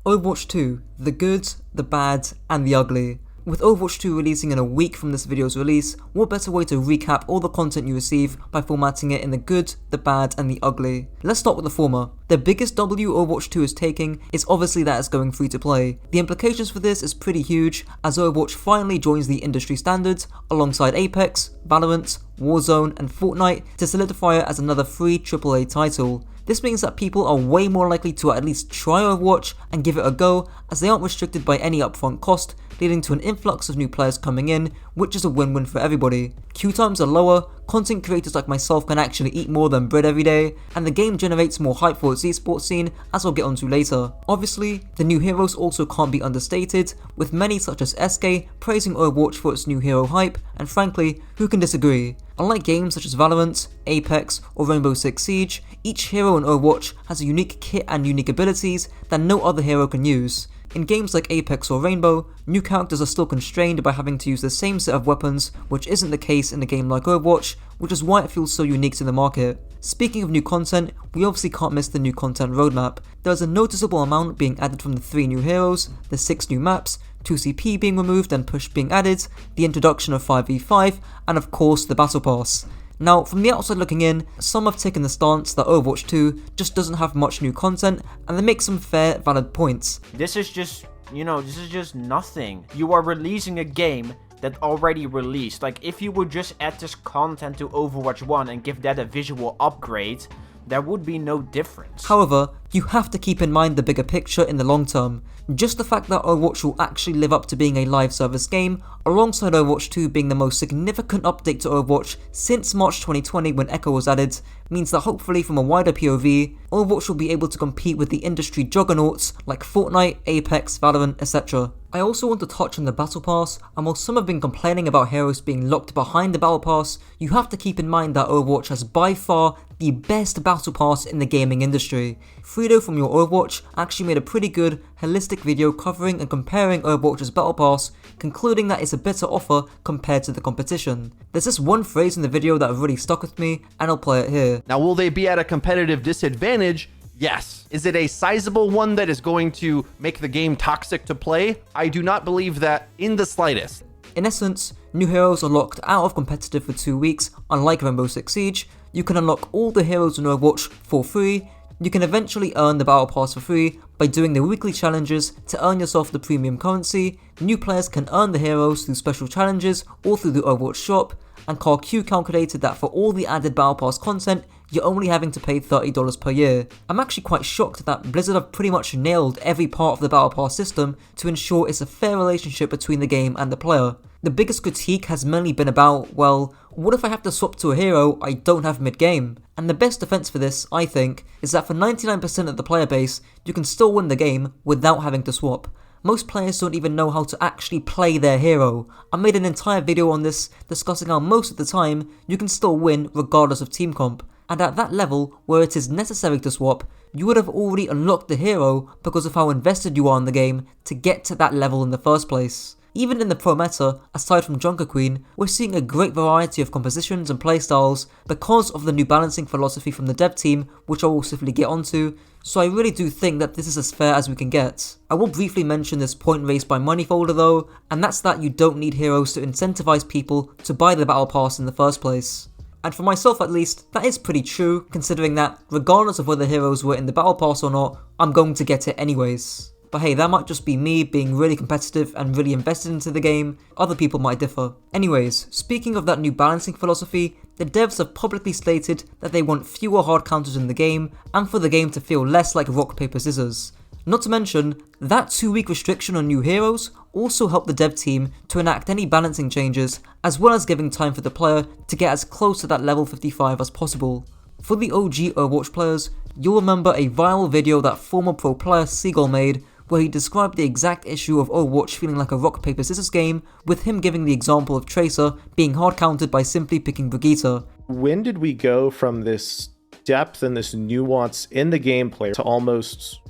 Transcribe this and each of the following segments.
Overwatch 2, the good, the bad, and the ugly. With Overwatch 2 releasing in a week from this video's release, what better way to recap all the content you receive by formatting it in the good, the bad, and the ugly. Let's start with the former. The biggest W Overwatch 2 is taking is obviously that it's going free to play. The implications for this is pretty huge, as Overwatch finally joins the industry standards alongside Apex, Valorant, Warzone, and Fortnite to solidify it as another free AAA title. This means that people are way more likely to at least try Overwatch and give it a go, as they aren't restricted by any upfront cost, leading to an influx of new players coming in, which is a win-win for everybody. Queue times are lower, content creators like myself can actually eat more than bread every day, and the game generates more hype for its esports scene, as I'll get onto later. Obviously, the new heroes also can't be understated, with many such as SK praising Overwatch for its new hero hype, and frankly, who can disagree? Unlike games such as Valorant, Apex, or Rainbow Six Siege, each hero in Overwatch has a unique kit and unique abilities that no other hero can use. In games like Apex or Rainbow, new characters are still constrained by having to use the same set of weapons, which isn't the case in a game like Overwatch, which is why it feels so unique to the market. Speaking of new content, we obviously can't miss the new content roadmap. There is a noticeable amount being added from the 3 new heroes, the 6 new maps, 2CP being removed and push being added, the introduction of 5v5, and of course the Battle Pass. Now, from the outside looking in, some have taken the stance that Overwatch 2 just doesn't have much new content, and they make some fair, valid points. This is just nothing. You are releasing a game that already released. Like, if you would just add this content to Overwatch 1 and give that a visual upgrade, there would be no difference. However, you have to keep in mind the bigger picture in the long term. Just the fact that Overwatch will actually live up to being a live service game, alongside Overwatch 2 being the most significant update to Overwatch since March 2020 when Echo was added, means that hopefully from a wider POV, Overwatch will be able to compete with the industry juggernauts like Fortnite, Apex, Valorant, etc. I also want to touch on the Battle Pass, and while some have been complaining about heroes being locked behind the Battle Pass, you have to keep in mind that Overwatch has by far the best Battle Pass in the gaming industry. Fredo from Your Overwatch actually made a pretty good, holistic video covering and comparing Overwatch's Battle Pass, concluding that it's a better offer compared to the competition. There's this one phrase in the video that really stuck with me, and I'll play it here. Now, will they be at a competitive disadvantage? Yes. Is it a sizable one that is going to make the game toxic to play? I do not believe that in the slightest. In essence, new heroes are locked out of competitive for 2 weeks, unlike Rainbow Six Siege. You can unlock all the heroes in Overwatch for free. You can eventually earn the Battle Pass for free by doing the weekly challenges to earn yourself the premium currency. New players can earn the heroes through special challenges or through the Overwatch shop, and CarQ calculated that for all the added Battle Pass content, you're only having to pay $30 per year. I'm actually quite shocked that Blizzard have pretty much nailed every part of the Battle Pass system to ensure it's a fair relationship between the game and the player. The biggest critique has mainly been about, well, what if I have to swap to a hero I don't have mid-game? And the best defense for this, I think, is that for 99% of the player base, you can still win the game without having to swap. Most players don't even know how to actually play their hero. I made an entire video on this discussing how most of the time you can still win regardless of team comp. And at that level where it is necessary to swap, you would have already unlocked the hero because of how invested you are in the game to get to that level in the first place. Even in the pro meta, aside from Junker Queen, we're seeing a great variety of compositions and playstyles because of the new balancing philosophy from the dev team, which I will swiftly get onto, so I really do think that this is as fair as we can get. I will briefly mention this point raised by Moneyfolder though, and that's that you don't need heroes to incentivize people to buy the Battle Pass in the first place. And for myself at least, that is pretty true, considering that regardless of whether heroes were in the Battle Pass or not, I'm going to get it anyways. But hey, that might just be me being really competitive and really invested into the game. Other people might differ. Anyways, speaking of that new balancing philosophy, the devs have publicly stated that they want fewer hard counters in the game and for the game to feel less like rock, paper, scissors. Not to mention, that 2-week restriction on new heroes also helped the dev team to enact any balancing changes, as well as giving time for the player to get as close to that level 55 as possible. For the OG Overwatch players, you'll remember a viral video that former pro player Seagull made where he described the exact issue of Overwatch feeling like a rock, paper, scissors game, with him giving the example of Tracer being hard countered by simply picking Brigitte. When did we go from this depth and this nuance in the gameplay to almost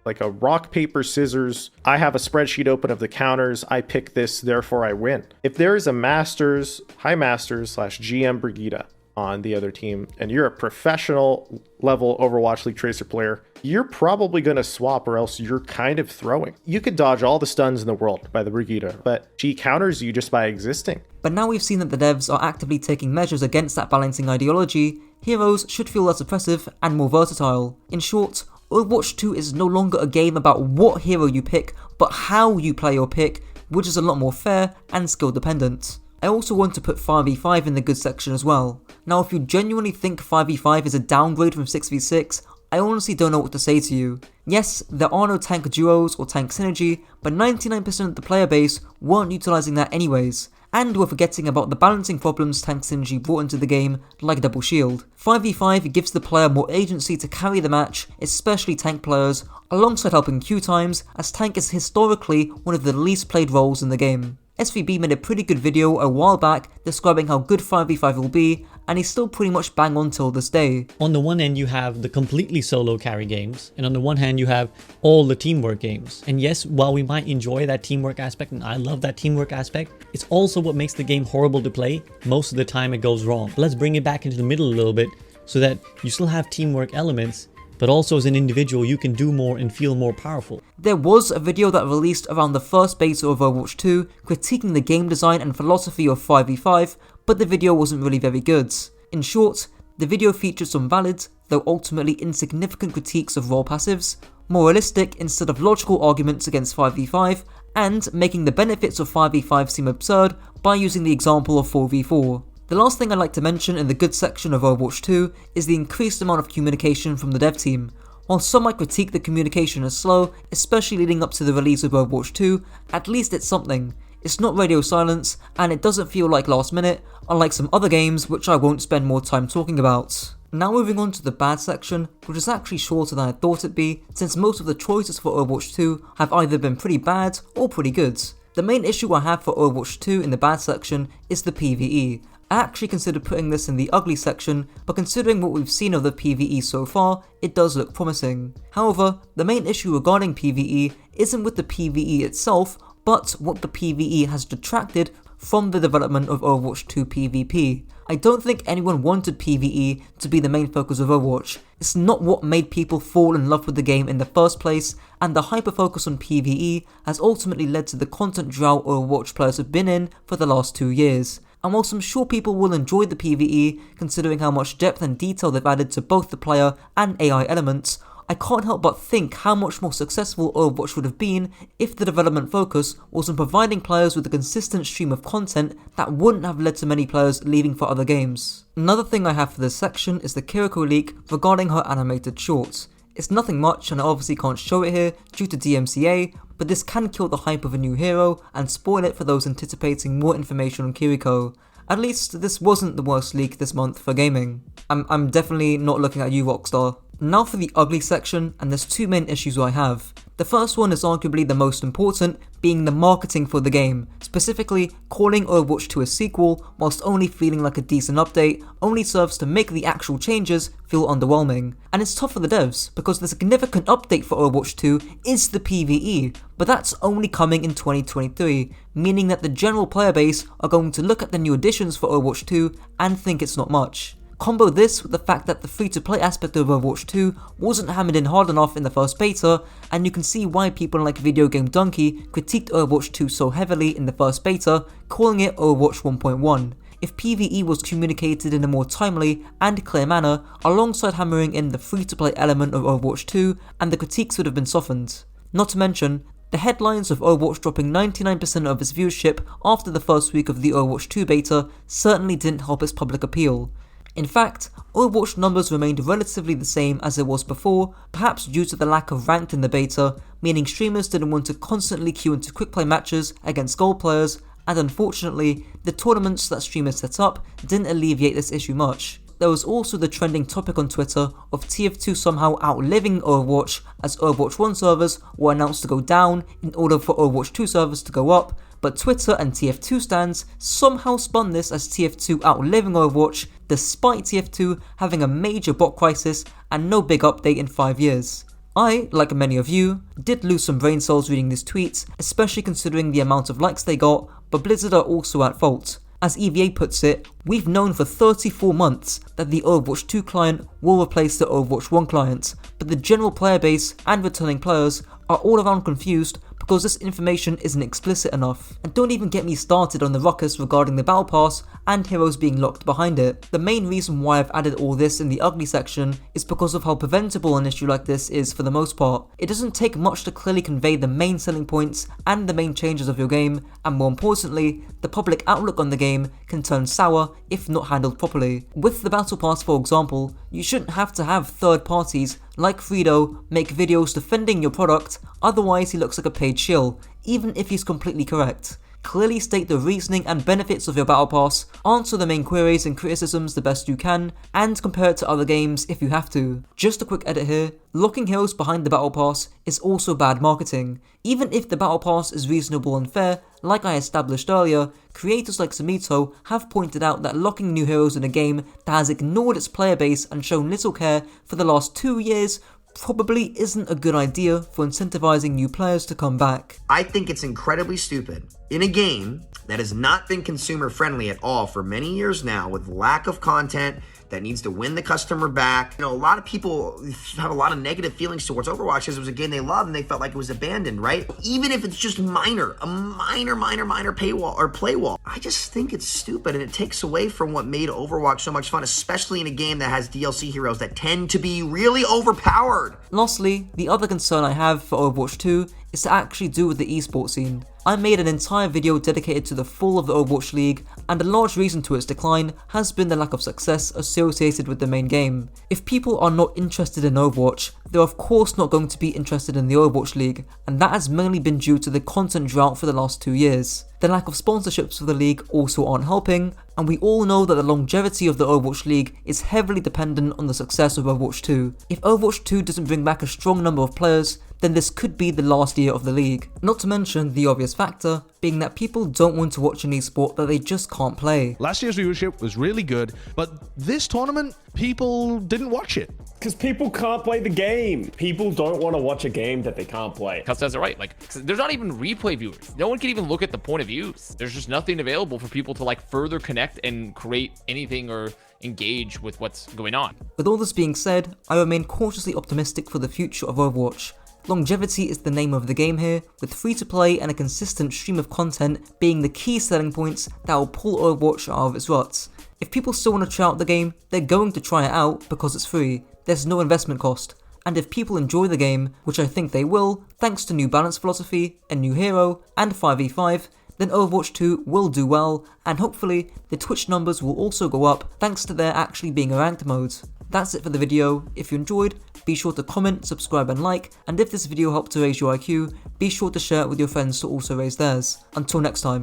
like a rock, paper, scissors? I have a spreadsheet open of the counters, I pick this, therefore I win. If there is a Masters, High Masters / GM Brigitte, on the other team and you're a professional level Overwatch League Tracer player, you're probably going to swap or else you're kind of throwing. You could dodge all the stuns in the world by the Brigitte, but she counters you just by existing. But now we've seen that the devs are actively taking measures against that balancing ideology, heroes should feel less oppressive and more versatile. In short, Overwatch 2 is no longer a game about what hero you pick, but how you play your pick, which is a lot more fair and skill dependent. I also want to put 5v5 in the good section as well. Now if you genuinely think 5v5 is a downgrade from 6v6, I honestly don't know what to say to you. Yes, there are no tank duos or tank synergy, but 99% of the player base weren't utilising that anyways, and we're forgetting about the balancing problems tank synergy brought into the game, like double shield. 5v5 gives the player more agency to carry the match, especially tank players, alongside helping queue times, as tank is historically one of the least played roles in the game. SVB made a pretty good video a while back describing how good 5v5 will be, and he's still pretty much bang on till this day. On the one end you have the completely solo carry games, and on the one hand you have all the teamwork games. And yes, while we might enjoy that teamwork aspect, and I love that teamwork aspect, it's also what makes the game horrible to play. Most of the time it goes wrong. Let's bring it back into the middle a little bit so that you still have teamwork elements, but also as an individual you can do more and feel more powerful. There was a video that released around the first beta of Overwatch 2 critiquing the game design and philosophy of 5v5, but the video wasn't really very good. In short, the video featured some valid, though ultimately insignificant critiques of role passives, more realistic instead of logical arguments against 5v5, and making the benefits of 5v5 seem absurd by using the example of 4v4. The last thing I'd like to mention in the good section of Overwatch 2 is the increased amount of communication from the dev team. While some might critique the communication as slow, especially leading up to the release of Overwatch 2, at least it's something. It's not radio silence, and it doesn't feel like last minute, unlike some other games which I won't spend more time talking about. Now moving on to the bad section, which is actually shorter than I thought it'd be, since most of the choices for Overwatch 2 have either been pretty bad or pretty good. The main issue I have for Overwatch 2 in the bad section is the PvE. I actually considered putting this in the ugly section, but considering what we've seen of the PvE so far, it does look promising. However, the main issue regarding PvE isn't with the PvE itself, but what the PvE has detracted from the development of Overwatch 2 PvP. I don't think anyone wanted PvE to be the main focus of Overwatch. It's not what made people fall in love with the game in the first place, and the hyper-focus on PvE has ultimately led to the content drought Overwatch players have been in for the last 2 years. And whilst I'm sure people will enjoy the PvE, considering how much depth and detail they've added to both the player and AI elements, I can't help but think how much more successful Overwatch would have been if the development focus was on providing players with a consistent stream of content that wouldn't have led to many players leaving for other games. Another thing I have for this section is the Kiriko leak regarding her animated shorts. It's nothing much and I obviously can't show it here due to DMCA, but this can kill the hype of a new hero and spoil it for those anticipating more information on Kiriko. At least this wasn't the worst leak this month for gaming. I'm definitely not looking at you, Rockstar. Now for the ugly section, and there's two main issues I have. The first one is arguably the most important, being the marketing for the game, specifically calling Overwatch 2 a sequel whilst only feeling like a decent update only serves to make the actual changes feel underwhelming. And it's tough for the devs, because the significant update for Overwatch 2 is the PvE, but that's only coming in 2023, meaning that the general player base are going to look at the new additions for Overwatch 2 and think it's not much. Combo this with the fact that the free-to-play aspect of Overwatch 2 wasn't hammered in hard enough in the first beta, and you can see why people like Video Game Donkey critiqued Overwatch 2 so heavily in the first beta, calling it Overwatch 1.1. If PvE was communicated in a more timely and clear manner, alongside hammering in the free-to-play element of Overwatch 2, and the critiques would have been softened. Not to mention, the headlines of Overwatch dropping 99% of its viewership after the first week of the Overwatch 2 beta certainly didn't help its public appeal. In fact, Overwatch numbers remained relatively the same as it was before, perhaps due to the lack of ranked in the beta, meaning streamers didn't want to constantly queue into quick play matches against gold players, and unfortunately, the tournaments that streamers set up didn't alleviate this issue much. There was also the trending topic on Twitter of TF2 somehow outliving Overwatch, as Overwatch 1 servers were announced to go down in order for Overwatch 2 servers to go up, but Twitter and TF2 stands somehow spun this as TF2 outliving Overwatch, despite TF2 having a major bot crisis and no big update in 5 years. I, like many of you, did lose some brain cells reading these tweets, especially considering the amount of likes they got, but Blizzard are also at fault. As EVA puts it, we've known for 34 months that the Overwatch 2 client will replace the Overwatch 1 client, but the general player base and returning players are all around confused because this information isn't explicit enough. And don't even get me started on the ruckus regarding the Battle Pass and heroes being locked behind it. The main reason why I've added all this in the ugly section is because of how preventable an issue like this is for the most part. It doesn't take much to clearly convey the main selling points and the main changes of your game, and more importantly, the public outlook on the game can turn sour if not handled properly. With the Battle Pass, for example, you shouldn't have to have third parties like Fredo make videos defending your product, otherwise he looks like a paid shill, even if he's completely correct. Clearly state the reasoning and benefits of your Battle Pass, answer the main queries and criticisms the best you can, and compare it to other games if you have to. Just a quick edit here, locking heroes behind the Battle Pass is also bad marketing. Even if the Battle Pass is reasonable and fair, like I established earlier, creators like Samito have pointed out that locking new heroes in a game that has ignored its player base and shown little care for the last 2 years probably isn't a good idea for incentivizing new players to come back. I think it's incredibly stupid. In a game that has not been consumer friendly at all for many years now, with lack of content that needs to win the customer back. You know, a lot of people have a lot of negative feelings towards Overwatch because it was a game they loved and they felt like it was abandoned, right? Even if it's just a minor paywall or play wall. I just think it's stupid and it takes away from what made Overwatch so much fun, especially in a game that has DLC heroes that tend to be really overpowered. Lastly, the other concern I have for Overwatch 2 is to actually do with the esports scene. I made an entire video dedicated to the fall of the Overwatch League, and a large reason to its decline has been the lack of success associated with the main game. If people are not interested in Overwatch, they're of course not going to be interested in the Overwatch League, and that has mainly been due to the content drought for the last 2 years. The lack of sponsorships for the league also aren't helping, and we all know that the longevity of the Overwatch League is heavily dependent on the success of Overwatch 2. If Overwatch 2 doesn't bring back a strong number of players, then this could be the last year of the league. Not to mention the obvious factor being that people don't want to watch an esport that they just can't play. Last year's viewership was really good, but this tournament, people didn't watch it. Because people can't play the game. People don't want to watch a game that they can't play. Cuz says it right. Like, there's not even replay viewers. No one can even look at the point of views. There's just nothing available for people to like further connect and create anything or engage with what's going on. With all this being said, I remain cautiously optimistic for the future of Overwatch. Longevity is the name of the game here, with free-to-play and a consistent stream of content being the key selling points that will pull Overwatch out of its ruts. If people still want to try out the game, they're going to try it out because it's free. There's no investment cost. And if people enjoy the game, which I think they will, thanks to new balance philosophy, a new hero, and 5v5, then Overwatch 2 will do well, and hopefully the Twitch numbers will also go up thanks to there actually being a ranked mode. That's it for the video. If you enjoyed, be sure to comment, subscribe and like, and if this video helped to raise your IQ, be sure to share it with your friends to also raise theirs. Until next time.